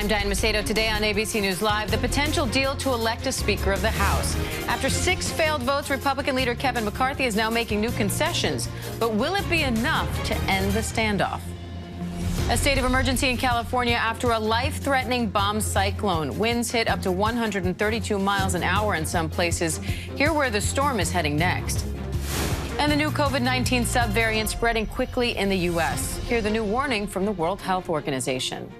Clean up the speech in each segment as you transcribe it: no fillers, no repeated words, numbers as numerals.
I'm Diane Macedo. Today on ABC News Live, the potential deal to elect a Speaker of the House. After 6 failed votes, Republican leader Kevin McCarthy is now making new concessions. But will it be enough to end the standoff? A state of emergency in California after a life-threatening bomb cyclone. Winds hit up to 132 miles an hour in some places. Here where the storm is heading next. And the new COVID-19 subvariant spreading quickly in the U.S. Hear the new warning from the World Health Organization.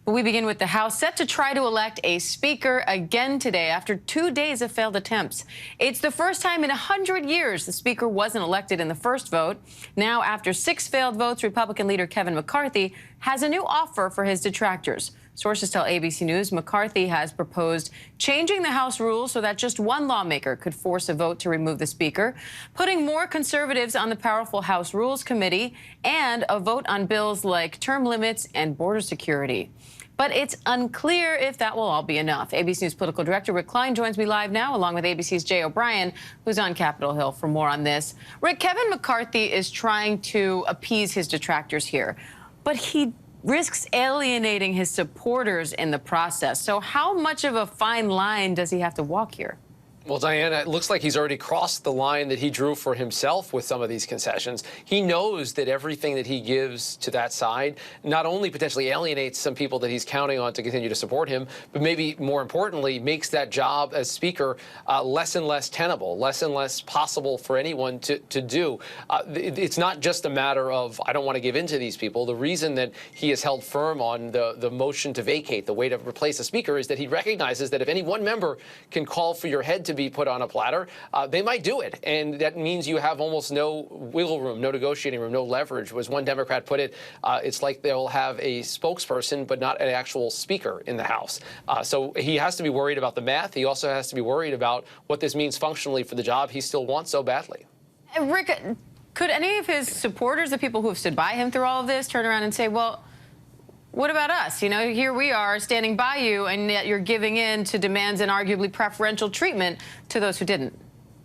But we begin with the House set to try to elect a speaker again today after 2 days of failed attempts. It's the first time in 100 years the speaker wasn't elected in the first vote. Now, after 6 failed votes, Republican leader Kevin McCarthy has a new offer for his detractors. Sources tell ABC News McCarthy has proposed changing the House rules so that just one lawmaker could force a vote to remove the speaker, putting more conservatives on the powerful House Rules Committee, and a vote on bills like term limits and border security. But it's unclear if that will all be enough. ABC News political director Rick Klein joins me live now, along with ABC's Jay O'Brien, who's on Capitol Hill for more on this. Rick, Kevin McCarthy is trying to appease his detractors here, but he risks alienating his supporters in the process. So how much of a fine line does he have to walk here? Well, Diana, it looks like he's already crossed the line that he drew for himself with some of these concessions. He knows that everything that he gives to that side not only potentially alienates some people that he's counting on to continue to support him, but maybe more importantly, makes that job as Speaker less and less tenable, less and less possible for anyone to do. It's not just a matter of, I don't want to give in to these people. The reason that he has held firm on the motion to vacate, the way to replace a Speaker, is that he recognizes that if any one member can call for your head to be put on a platter, they might do it. And that means you have almost no wiggle room, no negotiating room, no leverage. As one Democrat put it, it's like they'll have a spokesperson, but not an actual speaker in the House. So he has to be worried about the math. He also has to be worried about what this means functionally for the job he still wants so badly. Rick, could any of his supporters, the people who have stood by him through all of this, turn around and say, well, what about us? You know, here we are standing by you, and yet you're giving in to demands and arguably preferential treatment to those who didn't.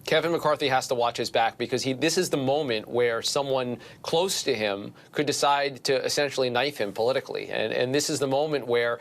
Kevin McCarthy has to watch his back because this is the moment where someone close to him could decide to essentially knife him politically. And this is the moment where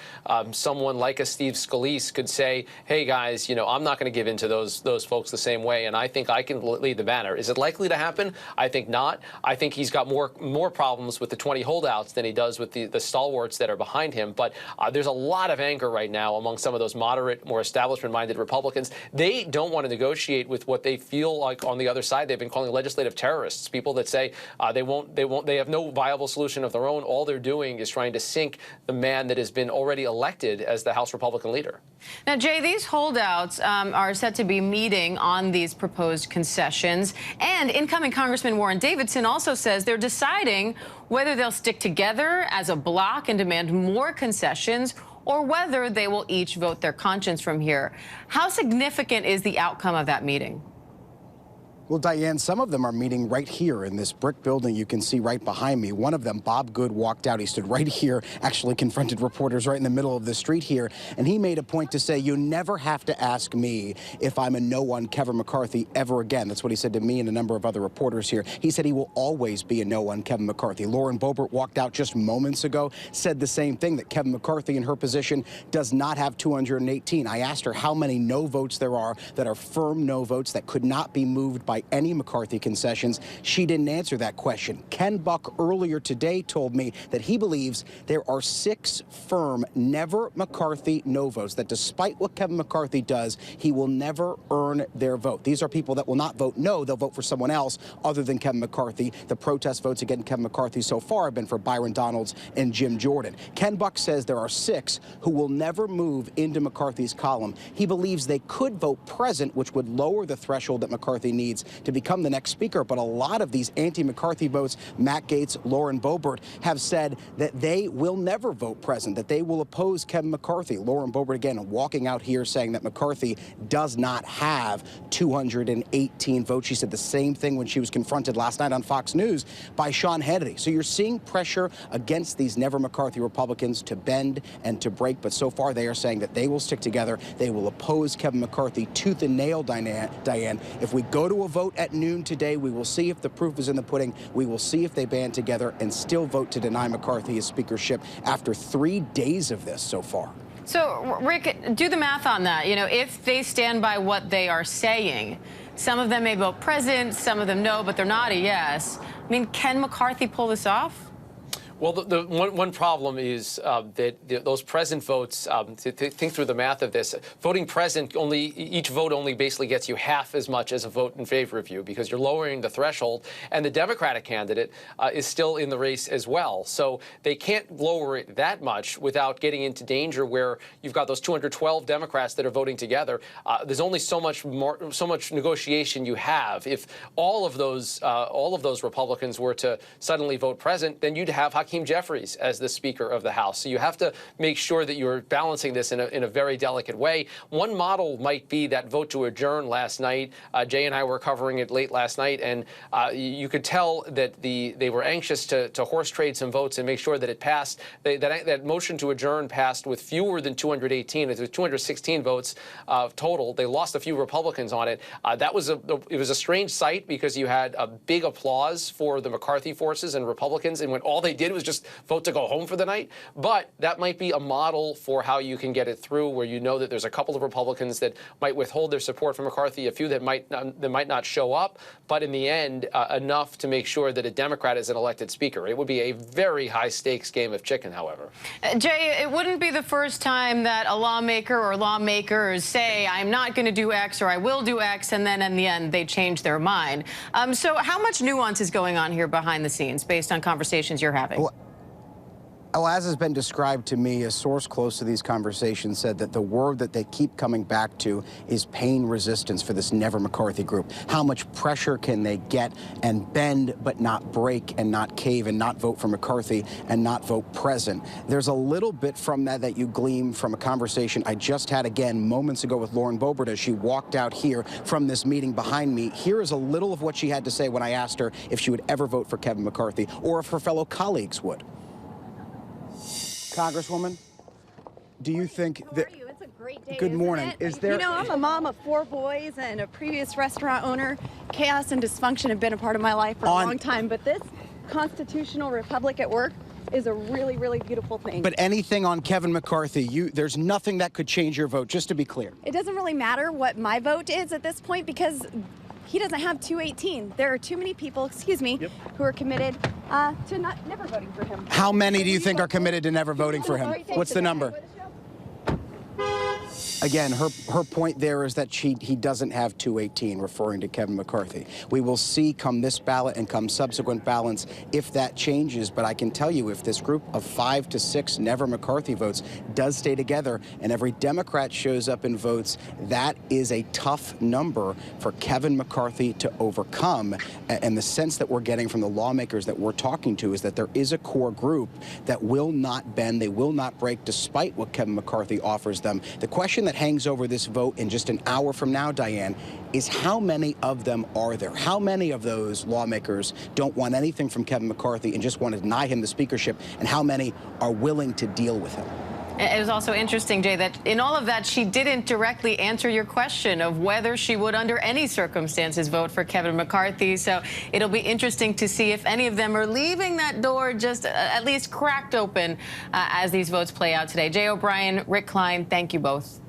someone like a Steve Scalise could say, hey, guys, you know, I'm not going to give in to those folks the same way, and I think I can lead the banner. Is it likely to happen? I think not. I think he's got more problems with the 20 holdouts than he does with the stalwarts that are behind him. But there's a lot of anger right now among some of those moderate, more establishment-minded Republicans. They don't want to negotiate with what they feel like on the other side they've been calling legislative terrorists, people that say they have no viable solution of their own. All they're doing is trying to sink the man that has been already elected as the House Republican leader. Now, Jay, these holdouts are set to be meeting on these proposed concessions, and incoming Congressman Warren Davidson also says they're deciding whether they'll stick together as a bloc and demand more concessions, or whether they will each vote their conscience from here. How significant is the outcome of that meeting? Well, Diane, some of them are meeting right here in this brick building you can see right behind me. One of them, Bob Good, walked out. He stood right here, actually confronted reporters right in the middle of the street here, and he made a point to say, you never have to ask me if I'm a no on Kevin McCarthy ever again. That's what he said to me and a number of other reporters here. He said he will always be a no on Kevin McCarthy. Lauren Boebert walked out just moments ago, said the same thing, that Kevin McCarthy in her position does not have 218. I asked her how many no votes there are that are firm no votes that could not be moved by any McCarthy concessions. She didn't answer that question. Ken Buck earlier today told me that he believes there are 6 firm never McCarthy no votes, that despite what Kevin McCarthy does, he will never earn their vote. These are people that will not vote no, they'll vote for someone else other than Kevin McCarthy. The protest votes against Kevin McCarthy so far have been for Byron Donalds and Jim Jordan. Ken Buck says there are 6 who will never move into McCarthy's column. He believes they could vote present, which would lower the threshold that McCarthy needs to become the next speaker. But a lot of these anti-McCarthy votes, Matt Gaetz, Lauren Boebert, have said that they will never vote present, that they will oppose Kevin McCarthy. Lauren Boebert, again, walking out here saying that McCarthy does not have 218 votes. She said the same thing when she was confronted last night on Fox News by Sean Hannity. So you're seeing pressure against these never McCarthy Republicans to bend and to break. But so far they are saying that they will stick together. They will oppose Kevin McCarthy tooth and nail, Diane. If we go to a vote at noon today. We will see if the proof is in the pudding. We will see if they band together and still vote to deny McCarthy his speakership after 3 days of this so far. So, Rick, do the math on that. You know, if they stand by what they are saying, some of them may vote present, some of them no, but they're not a yes. I mean, can McCarthy pull this off? Well, the one problem is that those present votes, to think through the math of this, voting present, each vote only basically gets you half as much as a vote in favor of you, because you're lowering the threshold, and the Democratic candidate is still in the race as well. So they can't lower it that much without getting into danger where you've got those 212 Democrats that are voting together. There's only so much negotiation you have. If all of those Republicans were to suddenly vote present, then you'd have Hakeem Jeffries as the Speaker of the House. So you have to make sure that you're balancing this in a very delicate way. One model might be that vote to adjourn last night. Jay and I were covering it late last night, and you could tell that they were anxious to horse trade some votes and make sure that it passed. That motion to adjourn passed with fewer than 218. It was 216 votes total. They lost a few Republicans on it. It was a strange sight, because you had a big applause for the McCarthy forces and Republicans, and when all they did was just vote to go home for the night. But that might be a model for how you can get it through, where you know that there's a couple of Republicans that might withhold their support for McCarthy, a few that might not show up, but in the end, enough to make sure that a Democrat is an elected speaker. It would be a very high-stakes game of chicken, however. Jay, it wouldn't be the first time that a lawmaker or lawmakers say, I'm not going to do X or I will do X, and then in the end, they change their mind. So how much nuance is going on here behind the scenes based on conversations you're having? Well, as has been described to me, a source close to these conversations said that the word that they keep coming back to is pain resistance for this Never McCarthy group. How much pressure can they get and bend but not break and not cave and not vote for McCarthy and not vote present? There's a little bit from that you glean from a conversation I just had again moments ago with Lauren Boebert as she walked out here from this meeting behind me. Here is a little of what she had to say when I asked her if she would ever vote for Kevin McCarthy or if her fellow colleagues would. Congresswoman, do you think that... How are you? It's a great day. Good morning. Is there... You know, I'm a mom of 4 boys and a previous restaurant owner. Chaos and dysfunction have been a part of my life for a long time, but this constitutional republic at work is a really, really beautiful thing. But anything on Kevin McCarthy, there's nothing that could change your vote, just to be clear. It doesn't really matter what my vote is at this point, because he doesn't have 218. There are too many people, who are committed to never voting for him. How many do you think are committed to never voting for him? What's the number? Again, her point there is that he doesn't have 218, referring to Kevin McCarthy. We will see come this ballot and come subsequent ballots if that changes. But I can tell you, if this group of 5 to 6 Never McCarthy votes does stay together and every Democrat shows up and votes, that is a tough number for Kevin McCarthy to overcome. And the sense that we're getting from the lawmakers that we're talking to is that there is a core group that will not bend, they will not break, despite what Kevin McCarthy offers them. The question that hangs over this vote in just an hour from now, Diane, is how many of them are there? How many of those lawmakers don't want anything from Kevin McCarthy and just want to deny him the speakership, and how many are willing to deal with him? It was also interesting, Jay, that in all of that, she didn't directly answer your question of whether she would, under any circumstances, vote for Kevin McCarthy. So it'll be interesting to see if any of them are leaving that door just at least cracked open as these votes play out today. Jay O'Brien, Rick Klein, thank you both.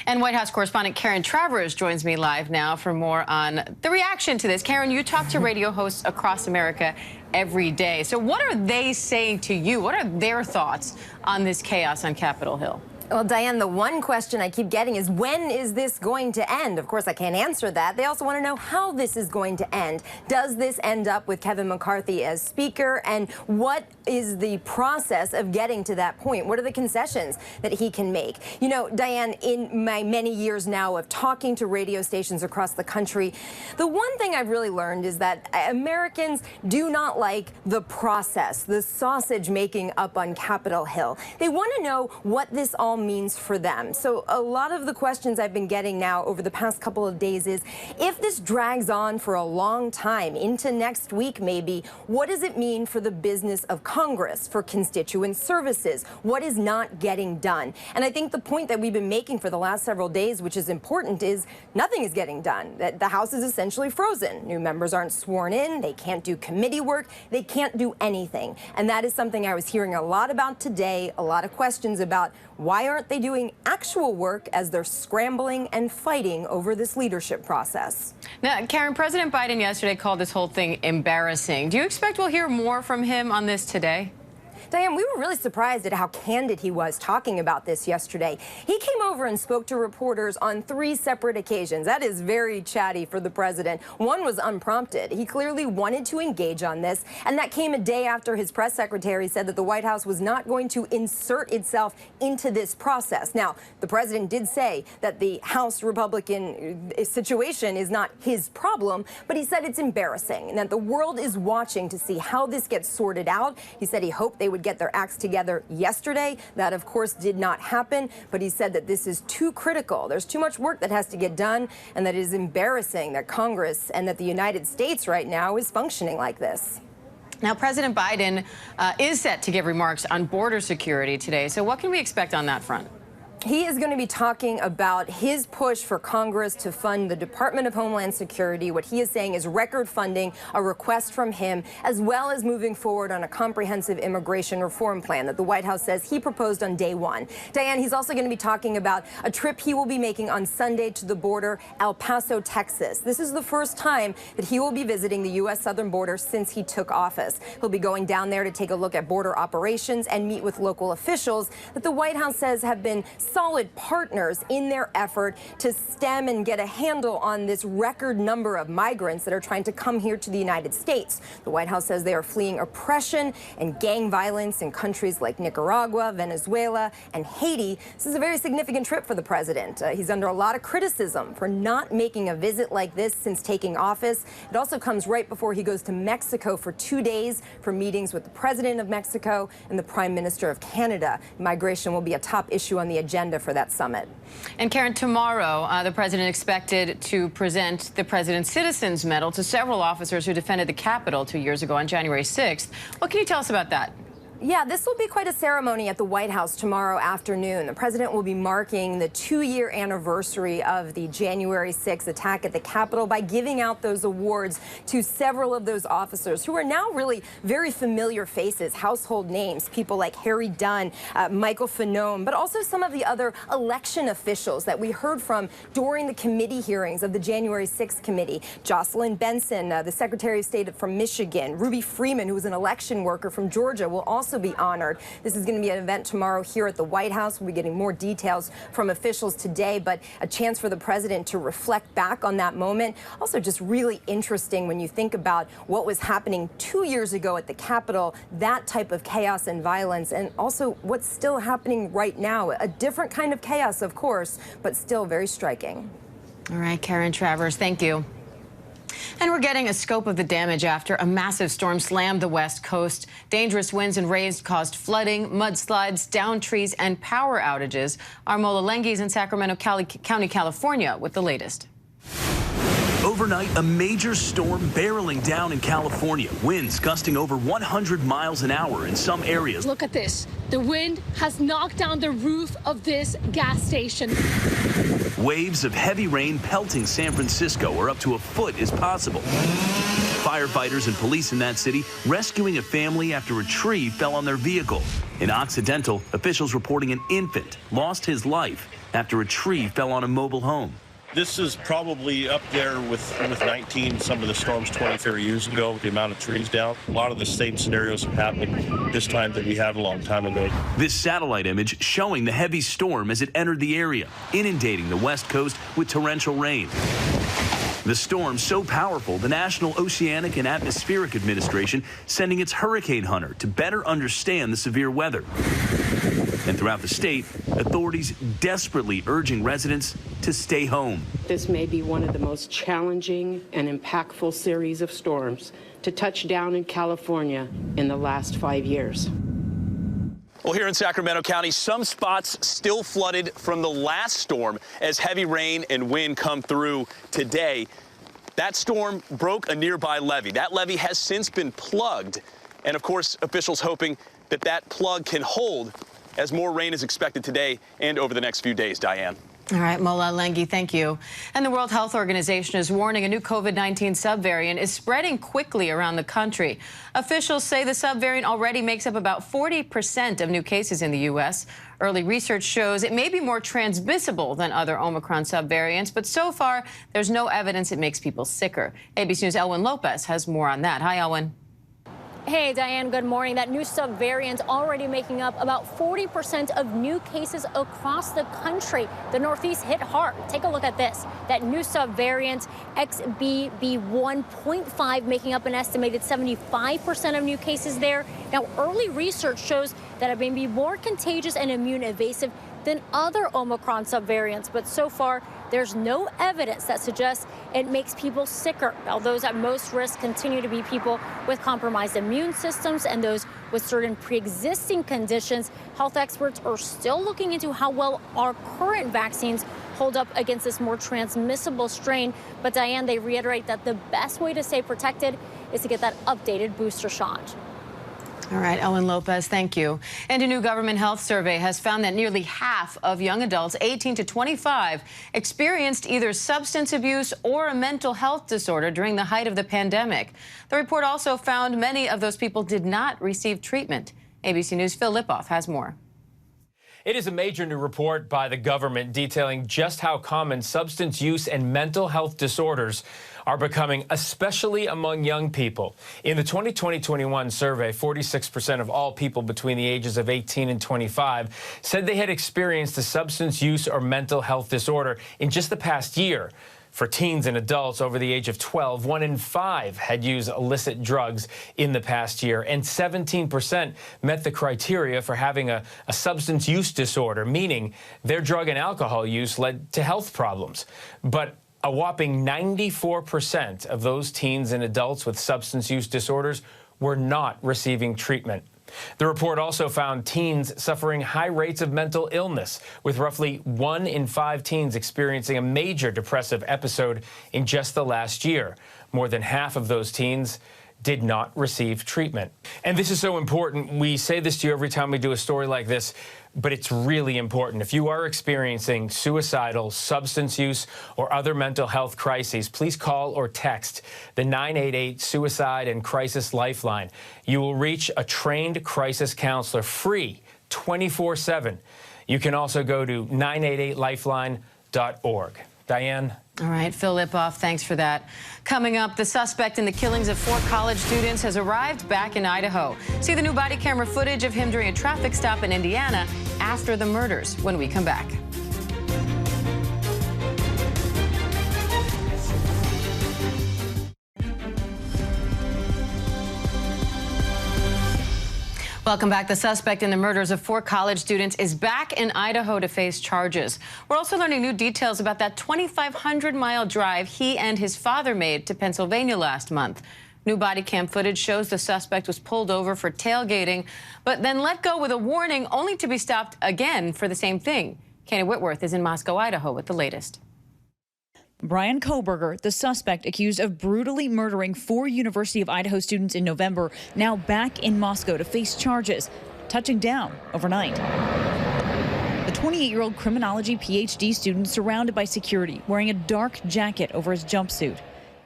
And White House correspondent Karen Travers joins me live now for more on the reaction to this. Karen, you talk to radio hosts across America every day. So what are they saying to you? What are their thoughts on this chaos on Capitol Hill? Well, Diane, the one question I keep getting is, when is this going to end? Of course, I can't answer that. They also want to know how this is going to end. Does this end up with Kevin McCarthy as Speaker? And what is the process of getting to that point? What are the concessions that he can make? You know, Diane, in my many years now of talking to radio stations across the country, the one thing I've really learned is that Americans do not like the process, the sausage making up on Capitol Hill. They want to know what this all all means for them. So a lot of the questions I've been getting now over the past couple of days is, if this drags on for a long time, into next week maybe, what does it mean for the business of Congress, for constituent services? What is not getting done? And I think the point that we've been making for the last several days, which is important, is nothing is getting done. That the House is essentially frozen. New members aren't sworn in. They can't do committee work. They can't do anything. And that is something I was hearing a lot about today, a lot of questions about why aren't they doing actual work as they're scrambling and fighting over this leadership process. Now, Karen, President Biden yesterday called this whole thing embarrassing. Do you expect we'll hear more from him on this today? Diane, we were really surprised at how candid he was talking about this yesterday. He came over and spoke to reporters on 3 separate occasions. That is very chatty for the president. One was unprompted. He clearly wanted to engage on this, and that came a day after his press secretary said that the White House was not going to insert itself into this process. Now, the president did say that the House Republican situation is not his problem, but he said it's embarrassing and that the world is watching to see how this gets sorted out. He said he hoped they would get their acts together yesterday. That, of course, did not happen, but he said that this is too critical. There's too much work that has to get done, and that it is embarrassing that Congress and that the United States right now is functioning like this. Now, President Biden is set to give remarks on border security today. So what can we expect on that front? He is going to be talking about his push for Congress to fund the Department of Homeland Security. What he is saying is record funding, a request from him, as well as moving forward on a comprehensive immigration reform plan that the White House says he proposed on day 1. Diane, he's also going to be talking about a trip he will be making on Sunday to the border, El Paso, Texas. This is the first time that he will be visiting the U.S. southern border since he took office. He'll be going down there to take a look at border operations and meet with local officials that the White House says have been solid partners in their effort to stem and get a handle on this record number of migrants that are trying to come here to the United States. The White House says they are fleeing oppression and gang violence in countries like Nicaragua, Venezuela, and Haiti. This is a very significant trip for the president. He's under a lot of criticism for not making a visit like this since taking office. It also comes right before he goes to Mexico for 2 days for meetings with the president of Mexico and the Prime Minister of Canada. Migration will be a top issue on the agenda for that summit. And Karen, tomorrow, the president expected to present the President's Citizens Medal to several officers who defended the Capitol 2 years ago on January 6th. What can you tell us about that? Yeah, this will be quite a ceremony at the White House tomorrow afternoon. The president will be marking the 2-year anniversary of the January 6th attack at the Capitol by giving out those awards to several of those officers who are now really very familiar faces, household names, people like Harry Dunn, Michael Fanome, but also some of the other election officials that we heard from during the committee hearings of the January 6th committee. Jocelyn Benson, the Secretary of State from Michigan, Ruby Freeman, who was an election worker from Georgia, will also be honored. This is going to be an event tomorrow here at the White House. We'll be getting more details from officials today, but a chance for the president to reflect back on that moment. Also just really interesting when you think about what was happening 2 years ago at the Capitol, that type of chaos and violence, and also what's still happening right now. A different kind of chaos, of course, but still very striking. All right, Karen Travers, thank you. And we're getting a scope of the damage after a massive storm slammed the West Coast. Dangerous winds and rains caused flooding, mudslides, downed trees, and power outages. Our Mola Lengi's in Sacramento County, California, with the latest. Overnight, a major storm barreling down in California. Winds gusting over 100 miles an hour in some areas. Look at this. The wind has knocked down the roof of this gas station. Waves of heavy rain pelting San Francisco, where up to a foot is possible. Firefighters and police in that city rescuing a family after a tree fell on their vehicle. In Occidental, officials reporting an infant lost his life after a tree fell on a mobile home. This is probably up there with 19, some of the storms 20, 30 years ago, the amount of trees down. A lot of the same scenarios have happened this time that we had a long time ago. This satellite image showing the heavy storm as it entered the area, inundating the West Coast with torrential rain. The storm so powerful, the National Oceanic and Atmospheric Administration sending its hurricane hunter to better understand the severe weather. And throughout the state, authorities desperately urging residents to stay home. This may be one of the most challenging and impactful series of storms to touch down in California in the last 5 years. Well, here in Sacramento County, some spots still flooded from the last storm as heavy rain and wind come through today. That storm broke a nearby levee. That levee has since been plugged. And of course, officials hoping that that plug can hold as more rain is expected today and over the next few days. Diane. All right, Mola Lengi, thank you. And the World Health Organization is warning a new COVID-19 subvariant is spreading quickly around the country. Officials say the subvariant already makes up about 40% of new cases in the U.S. Early research shows it may be more transmissible than other Omicron subvariants, but so far there's no evidence it makes people sicker. ABC News' Elwin Lopez has more on that. Hi, Elwin. Hey, Diane, good morning. That new subvariant already making up about 40% of new cases across the country. The Northeast hit hard. Take a look at this. That new subvariant, XBB.1.5, making up an estimated 75% of new cases there. Now, early research shows that it may be more contagious and immune evasive than other Omicron subvariants, but so far there's no evidence that suggests it makes people sicker. Now, those at most risk continue to be people with compromised immune systems and those with certain pre-existing conditions. Health experts are still looking into how well our current vaccines hold up against this more transmissible strain. But Diane, they reiterate that the best way to stay protected is to get that updated booster shot. All right, Ellen Lopez, thank you. And a new government health survey has found that nearly half of young adults 18 to 25 experienced either substance abuse or a mental health disorder during the height of the pandemic. The report also found many of those people did not receive treatment. ABC News' Phil Lipoff has more. It is a major new report by the government detailing just how common substance use and mental health disorders are becoming, especially among young people. In the 2020-21 survey, 46% of all people between the ages of 18 and 25 said they had experienced a substance use or mental health disorder in just the past year. For teens and adults over the age of 12, 1 in 5 had used illicit drugs in the past year, and 17% met the criteria for having a substance use disorder, meaning their drug and alcohol use led to health problems. But a whopping 94% of those teens and adults with substance use disorders were not receiving treatment. The report also found teens suffering high rates of mental illness, with roughly 1 in 5 teens experiencing a major depressive episode in just the last year. More than half of those teens did not receive treatment. And this is so important. We say this to you every time we do a story like this, but it's really important. If you are experiencing suicidal, substance use, or other mental health crises, please call or text the 988 Suicide and Crisis Lifeline. You will reach a trained crisis counselor, free, 24/7. You can also go to 988lifeline.org. Diane? All right, Phil Lipoff, thanks for that. Coming up, the suspect in the killings of 4 college students has arrived back in Idaho. See the new body camera footage of him during a traffic stop in Indiana after the murders when we come back. Welcome back. The suspect in the murders of 4 college students is back in Idaho to face charges. We're also learning new details about that 2,500-mile drive he and his father made to Pennsylvania last month. New body cam footage shows the suspect was pulled over for tailgating, but then let go with a warning, only to be stopped again for the same thing. Kenny Whitworth is in Moscow, Idaho with the latest. Brian Coburger, the suspect accused of brutally murdering 4 University of Idaho students in November, now back in Moscow to face charges, touching down overnight. The 28-year-old criminology PhD student surrounded by security, wearing a dark jacket over his jumpsuit.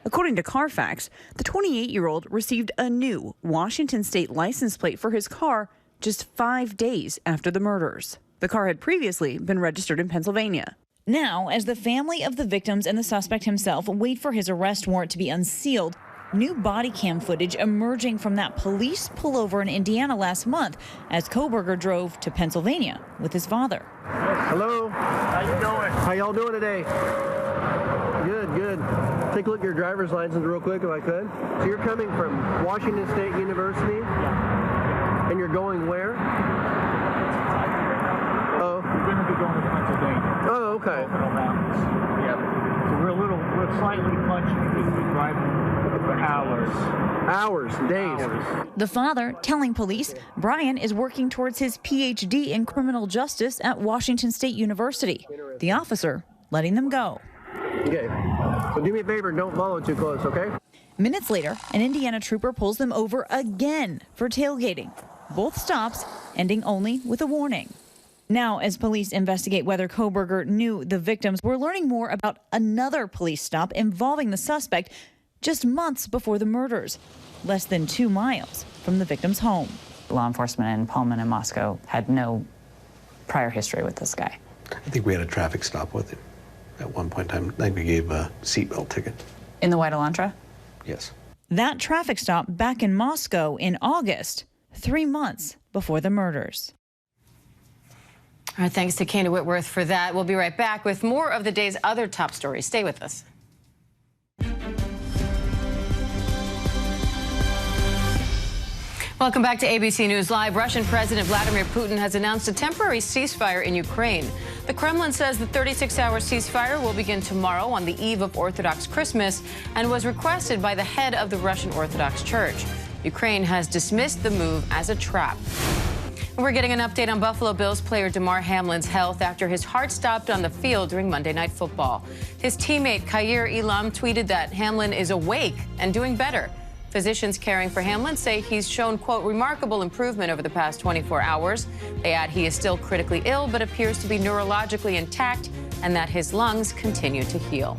According to Carfax, the 28-year-old received a new Washington state license plate for his car just 5 days after the murders. The car had previously been registered in Pennsylvania. Now, as the family of the victims and the suspect himself wait for his arrest warrant to be unsealed, new body cam footage emerging from that police pullover in Indiana last month as Coburger drove to Pennsylvania with his father. Hello. How you doing? How y'all doing today? Good, good. Take a look at your driver's license real quick if I could. So you're coming from Washington State University? Yeah. And you're going where? Oh. We're going to be going to Pennsylvania. Oh, okay. Yep. So we're slightly punchy because we're driving Hours, days. The father telling police Brian is working towards his PhD in criminal justice at Washington State University. The officer letting them go. Okay, so do me a favor, don't follow too close, okay? Minutes later, an Indiana trooper pulls them over again for tailgating. Both stops ending only with a warning. Now, as police investigate whether Coburger knew the victims, we're learning more about another police stop involving the suspect just months before the murders, less than 2 miles from the victim's home. Law enforcement in Pullman and Moscow had no prior history with this guy. I think we had a traffic stop with him at one point in time. I think we gave a seatbelt ticket. In the white Elantra? Yes. That traffic stop back in Moscow in August, 3 months before the murders. All right, thanks to Kana Whitworth for that. We'll be right back with more of the day's other top stories. Stay with us. Welcome back to ABC News Live. Russian President Vladimir Putin has announced a temporary ceasefire in Ukraine. The Kremlin says the 36-hour ceasefire will begin tomorrow on the eve of Orthodox Christmas and was requested by the head of the Russian Orthodox Church. Ukraine has dismissed the move as a trap. We're getting an update on Buffalo Bills player Damar Hamlin's health after his heart stopped on the field during Monday Night Football. His teammate Khair Elam tweeted that Hamlin is awake and doing better. Physicians caring for Hamlin say he's shown, quote, remarkable improvement over the past 24 hours. They add he is still critically ill but appears to be neurologically intact and that his lungs continue to heal.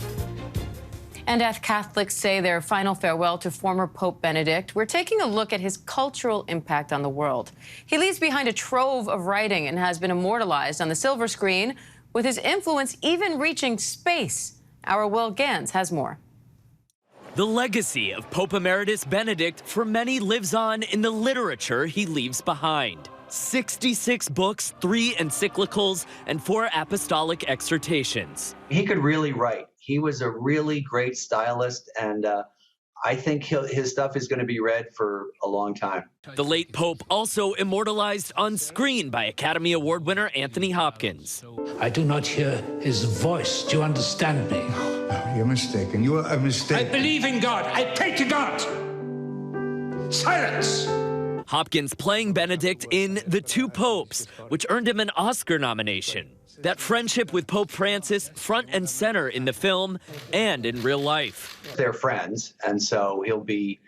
And as Catholics say their final farewell to former Pope Benedict, we're taking a look at his cultural impact on the world. He leaves behind a trove of writing and has been immortalized on the silver screen, with his influence even reaching space. Our Will Gans has more. The legacy of Pope Emeritus Benedict for many lives on in the literature he leaves behind. 66 books, 3 encyclicals, and 4 apostolic exhortations. He could really write. He was a really great stylist, and I think his stuff is going to be read for a long time. The late Pope also immortalized on screen by Academy Award winner Anthony Hopkins. I do not hear his voice. Do you understand me? No, you're mistaken. You are a mistake. I believe in God. I pray to God. Silence! Hopkins playing Benedict in The Two Popes, which earned him an Oscar nomination. That friendship with Pope Francis front and center in the film and in real life. They're friends, and so he'll be,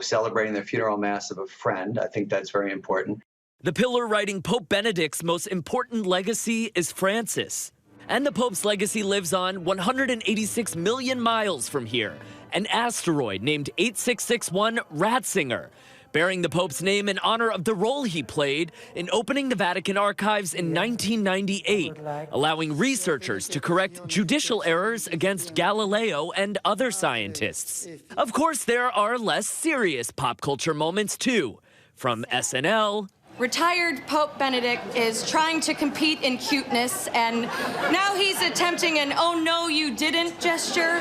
celebrating the funeral mass of a friend. I think that's very important. The pillar writing Pope Benedict's most important legacy is Francis. And the Pope's legacy lives on 186 million miles from here, an asteroid named 8661 Ratzinger, bearing the Pope's name in honor of the role he played in opening the Vatican archives in 1998, allowing researchers to correct judicial errors against Galileo and other scientists. Of course, there are less serious pop culture moments, too. From SNL... Retired Pope Benedict is trying to compete in cuteness, and now he's attempting an "oh no, you didn't" gesture.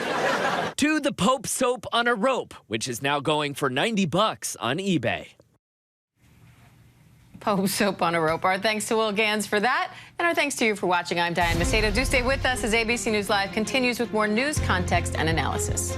To the Pope soap on a rope, which is now going for $90 on eBay. Pope soap on a rope. Our thanks to Will Gans for that, and our thanks to you for watching. I'm Diane Macedo. Do stay with us as ABC News Live continues with more news, context, and analysis.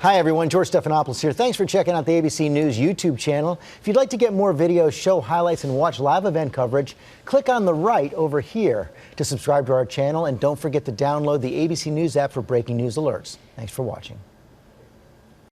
Hi everyone, George Stephanopoulos here. Thanks for checking out the ABC News YouTube channel. If you'd like to get more videos, show highlights, and watch live event coverage, click on the right over here to subscribe to our channel, and don't forget to download the ABC News app for breaking news alerts. Thanks for watching.